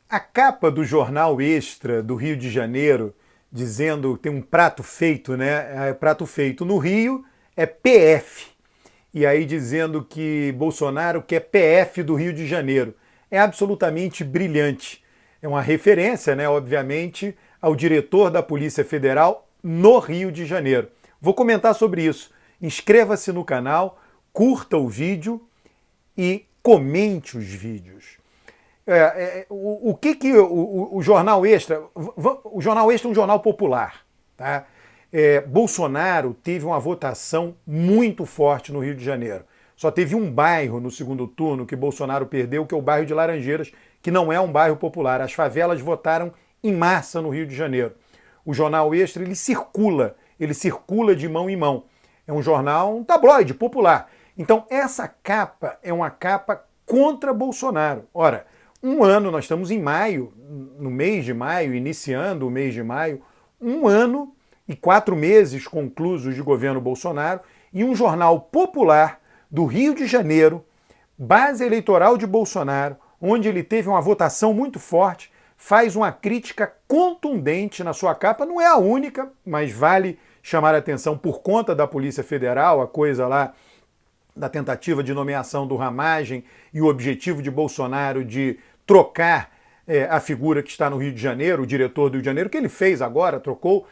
A capa do jornal Extra do Rio de Janeiro, dizendo que tem um prato feito, né? Prato feito no Rio é PF. E aí dizendo que Bolsonaro quer PF do Rio de Janeiro. É absolutamente brilhante. É uma referência, né, obviamente, ao diretor da Polícia Federal no Rio de Janeiro. Vou comentar sobre isso. Inscreva-se no canal, curta o vídeo e comente os vídeos. O que que o Jornal Extra... O Jornal Extra é um jornal popular, tá? Bolsonaro teve uma votação muito forte no Rio de Janeiro. Só teve um bairro no segundo turno que Bolsonaro perdeu, que é o bairro de Laranjeiras, que não é um bairro popular. As favelas votaram em massa no Rio de Janeiro. O Jornal Extra, ele circula de mão em mão. É um jornal, um tabloide popular. Então, essa capa é uma capa contra Bolsonaro. Ora, um ano, nós estamos em maio, no mês de maio, iniciando o mês de maio, um ano e 4 meses conclusos de governo Bolsonaro, e um jornal popular do Rio de Janeiro, base eleitoral de Bolsonaro, onde ele teve uma votação muito forte, faz uma crítica contundente na sua capa. Não é a única, mas vale chamar a atenção por conta da Polícia Federal, a coisa lá da tentativa de nomeação do Ramagem e o objetivo de Bolsonaro de trocar a figura que está no Rio de Janeiro, o diretor do Rio de Janeiro, que ele fez agora, trocou,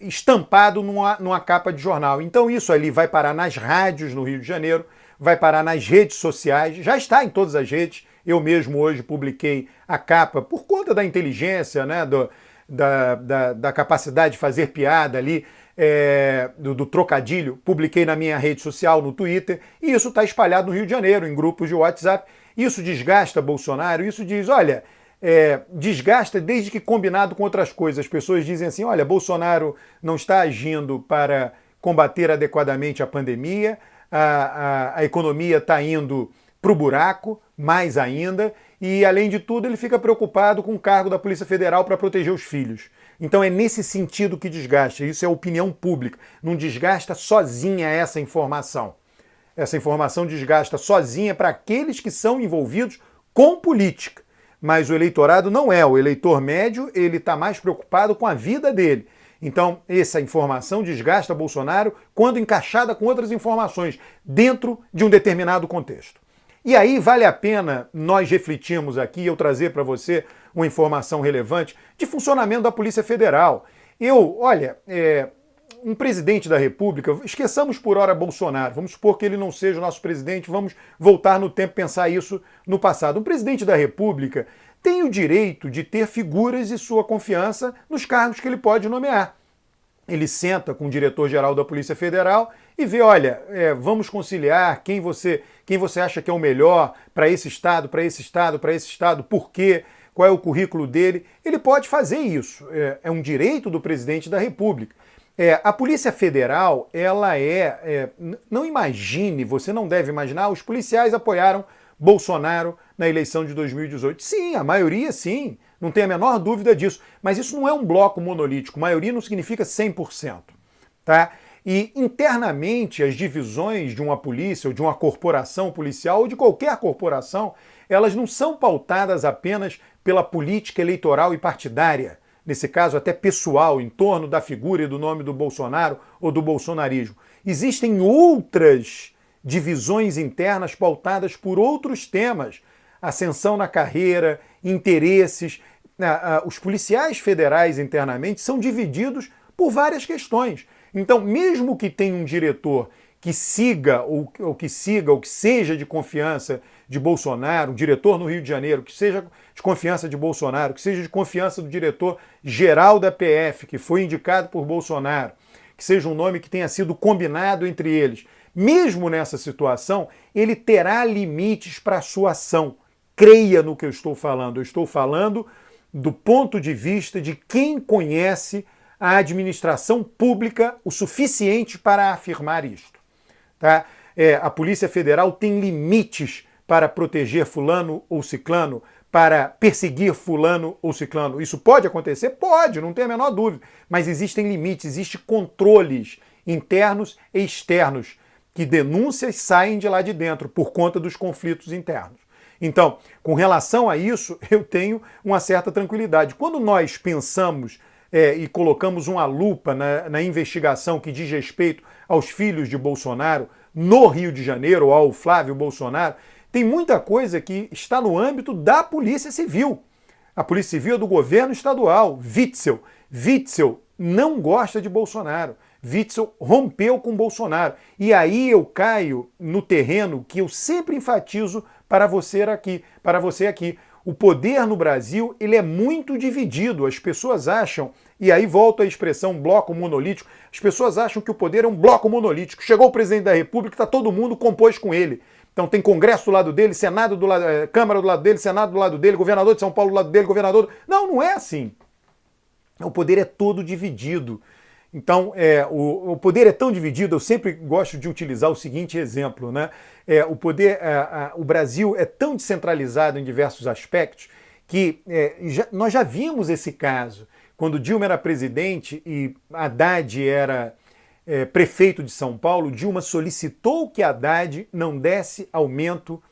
estampado numa capa de jornal. Então isso ali vai parar nas rádios no Rio de Janeiro, vai parar nas redes sociais, já está em todas as redes. Eu mesmo hoje publiquei a capa por conta da inteligência, né, da capacidade de fazer piada ali, do trocadilho, publiquei na minha rede social, no Twitter, e isso está espalhado no Rio de Janeiro, em grupos de WhatsApp. Isso desgasta Bolsonaro, isso diz, olha, desgasta desde que combinado com outras coisas. As pessoas dizem assim, olha, Bolsonaro não está agindo para combater adequadamente a pandemia, a economia está indo para o buraco, mais ainda, e além de tudo ele fica preocupado com o cargo da Polícia Federal para proteger os filhos. Então é nesse sentido que desgasta, isso é opinião pública, não desgasta sozinha essa informação. Essa informação desgasta sozinha para aqueles que são envolvidos com política. Mas o eleitorado não é. O eleitor médio, ele está mais preocupado com a vida dele. Então, essa informação desgasta Bolsonaro quando encaixada com outras informações dentro de um determinado contexto. E aí vale a pena nós refletirmos aqui, eu trazer para você uma informação relevante de funcionamento da Polícia Federal. Um presidente da República, esqueçamos por hora Bolsonaro, vamos supor que ele não seja o nosso presidente, vamos voltar no tempo e pensar isso no passado. Um presidente da República tem o direito de ter figuras de sua confiança nos cargos que ele pode nomear. Ele senta com o diretor-geral da Polícia Federal e vê, olha, vamos conciliar quem você acha que é o melhor para esse estado, para esse estado, para esse estado, por quê, qual é o currículo dele. Ele pode fazer isso, é um direito do presidente da República. A Polícia Federal, não imagine, você não deve imaginar, os policiais apoiaram Bolsonaro na eleição de 2018. Sim, a maioria sim, não tem a menor dúvida disso, mas isso não é um bloco monolítico, maioria não significa 100%, tá? E internamente as divisões de uma polícia ou de uma corporação policial ou de qualquer corporação, elas não são pautadas apenas pela política eleitoral e partidária, nesse caso até pessoal, em torno da figura e do nome do Bolsonaro ou do bolsonarismo. Existem outras divisões internas pautadas por outros temas, ascensão na carreira, interesses. Os policiais federais internamente são divididos por várias questões. Então, mesmo que tenha um diretor que siga ou que seja de confiança de Bolsonaro, um diretor no Rio de Janeiro, que seja de confiança de Bolsonaro, que seja de confiança do diretor-geral da PF, que foi indicado por Bolsonaro, que seja um nome que tenha sido combinado entre eles. Mesmo nessa situação, ele terá limites para a sua ação. Creia no que eu estou falando. Eu estou falando do ponto de vista de quem conhece a administração pública o suficiente para afirmar isto. Tá? A Polícia Federal tem limites para proteger fulano ou ciclano, para perseguir fulano ou ciclano. Isso pode acontecer? Pode, não tem a menor dúvida. Mas existem limites, existem controles internos e externos, que denúncias saem de lá de dentro por conta dos conflitos internos. Então, com relação a isso, eu tenho uma certa tranquilidade. Quando nós pensamos e colocamos uma lupa na investigação que diz respeito aos filhos de Bolsonaro no Rio de Janeiro, ao Flávio Bolsonaro, tem muita coisa que está no âmbito da Polícia Civil. A Polícia Civil é do governo estadual, Witzel. Witzel não gosta de Bolsonaro. Witzel rompeu com Bolsonaro. E aí eu caio no terreno que eu sempre enfatizo para você aqui. O poder no Brasil, ele é muito dividido. As pessoas acham, e aí volta a expressão bloco monolítico, as pessoas acham que o poder é um bloco monolítico. Chegou o presidente da República, está todo mundo compôs com ele. Então tem Congresso do lado dele, Senado do lado, Câmara do lado dele, Senado do lado dele, governador de São Paulo do lado dele, governador... Não, não é assim. O poder é todo dividido. Então, o poder é tão dividido, eu sempre gosto de utilizar o seguinte exemplo, né? O Brasil é tão descentralizado em diversos aspectos que nós já vimos esse caso. Quando Dilma era presidente e Haddad era prefeito de São Paulo, Dilma solicitou que Haddad não desse aumento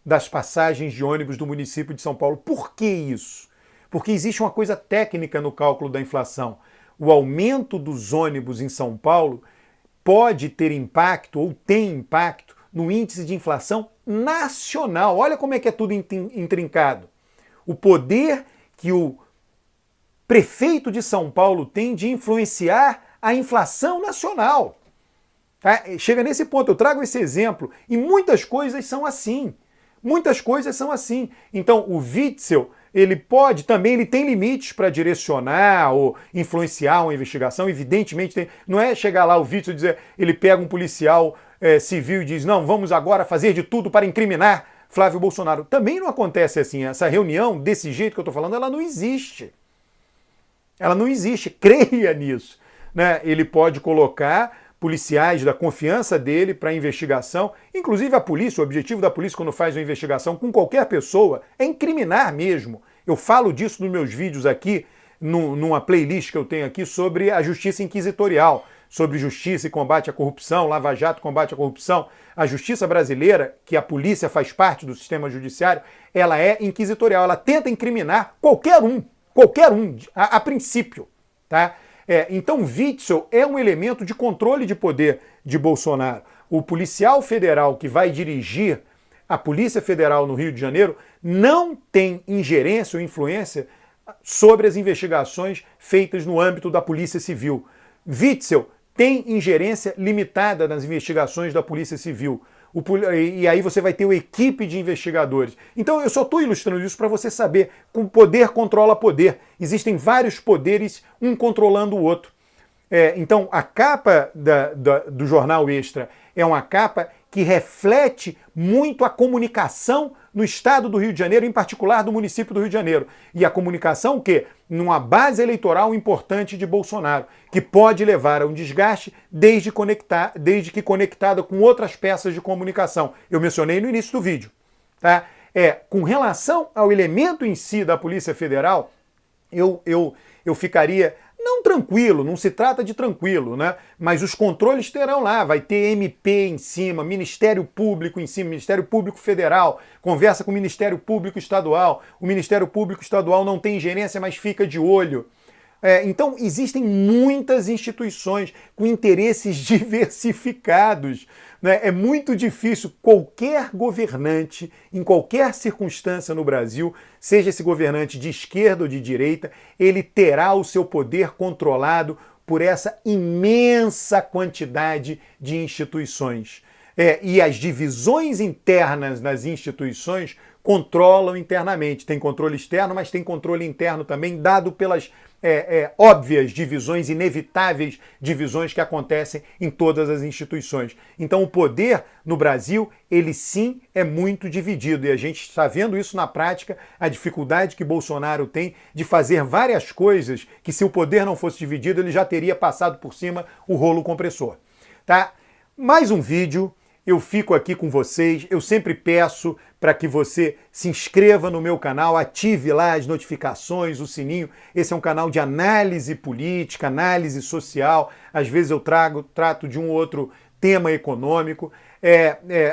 das passagens de ônibus do município de São Paulo. Por que isso? Porque existe uma coisa técnica no cálculo da inflação. O aumento dos ônibus em São Paulo pode ter impacto ou tem impacto no índice de inflação nacional. Olha como é que é tudo intrincado. O poder que o prefeito de São Paulo tem de influenciar a inflação nacional. Tá? Chega nesse ponto, eu trago esse exemplo, e muitas coisas são assim. Muitas coisas são assim. Então, o Witzel, ele tem limites para direcionar ou influenciar uma investigação, evidentemente tem. Não é chegar lá o Witzel e dizer, ele pega um policial civil e diz, não, vamos agora fazer de tudo para incriminar Flávio Bolsonaro. Também não acontece assim. Essa reunião, desse jeito que eu estou falando, ela não existe. Ela não existe, creia nisso. Né? Ele pode colocar policiais da confiança dele para investigação, inclusive a polícia, o objetivo da polícia quando faz uma investigação com qualquer pessoa é incriminar mesmo. Eu falo disso nos meus vídeos aqui, numa playlist que eu tenho aqui sobre a justiça inquisitorial, sobre justiça e combate à corrupção, Lava Jato, combate à corrupção. A justiça brasileira, que a polícia faz parte do sistema judiciário, ela é inquisitorial, ela tenta incriminar qualquer um, a princípio, tá? Então, Witzel é um elemento de controle de poder de Bolsonaro. O policial federal que vai dirigir a Polícia Federal no Rio de Janeiro não tem ingerência ou influência sobre as investigações feitas no âmbito da Polícia Civil. Witzel tem ingerência limitada nas investigações da Polícia Civil. E aí você vai ter uma equipe de investigadores. Então eu só estou ilustrando isso para você saber que o poder controla poder. Existem vários poderes, um controlando o outro. Então a capa do Jornal Extra é uma capa que reflete muito a comunicação no estado do Rio de Janeiro, em particular do município do Rio de Janeiro. E a comunicação o quê? Numa base eleitoral importante de Bolsonaro, que pode levar a um desgaste desde que conectada com outras peças de comunicação. Eu mencionei no início do vídeo. Tá? Com relação ao elemento em si da Polícia Federal, eu ficaria... Não tranquilo, não se trata de tranquilo, né? Mas os controles terão lá, vai ter MP em cima, Ministério Público em cima, Ministério Público Federal, conversa com o Ministério Público Estadual, o Ministério Público Estadual não tem ingerência, mas fica de olho. Então existem muitas instituições com interesses diversificados. Né? É muito difícil qualquer governante, em qualquer circunstância no Brasil, seja esse governante de esquerda ou de direita, ele terá o seu poder controlado por essa imensa quantidade de instituições. E as divisões internas nas instituições controlam internamente. Tem controle externo, mas tem controle interno também, dado pelas óbvias divisões, inevitáveis divisões que acontecem em todas as instituições. Então o poder no Brasil, ele sim é muito dividido, e a gente está vendo isso na prática, a dificuldade que Bolsonaro tem de fazer várias coisas que, se o poder não fosse dividido, ele já teria passado por cima o rolo compressor. Tá? Mais um vídeo. Eu fico aqui com vocês, eu sempre peço para que você se inscreva no meu canal, ative lá as notificações, o sininho. Esse é um canal de análise política, análise social, às vezes eu trato de um ou outro tema econômico.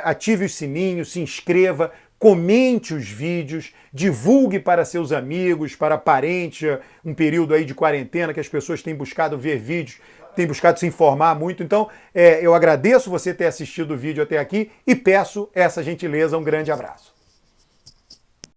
Ative o sininho, se inscreva, comente os vídeos, divulgue para seus amigos, para parentes, um período aí de quarentena que as pessoas têm buscado ver vídeos, têm buscado se informar muito. Então, eu agradeço você ter assistido o vídeo até aqui e peço essa gentileza. Um grande abraço.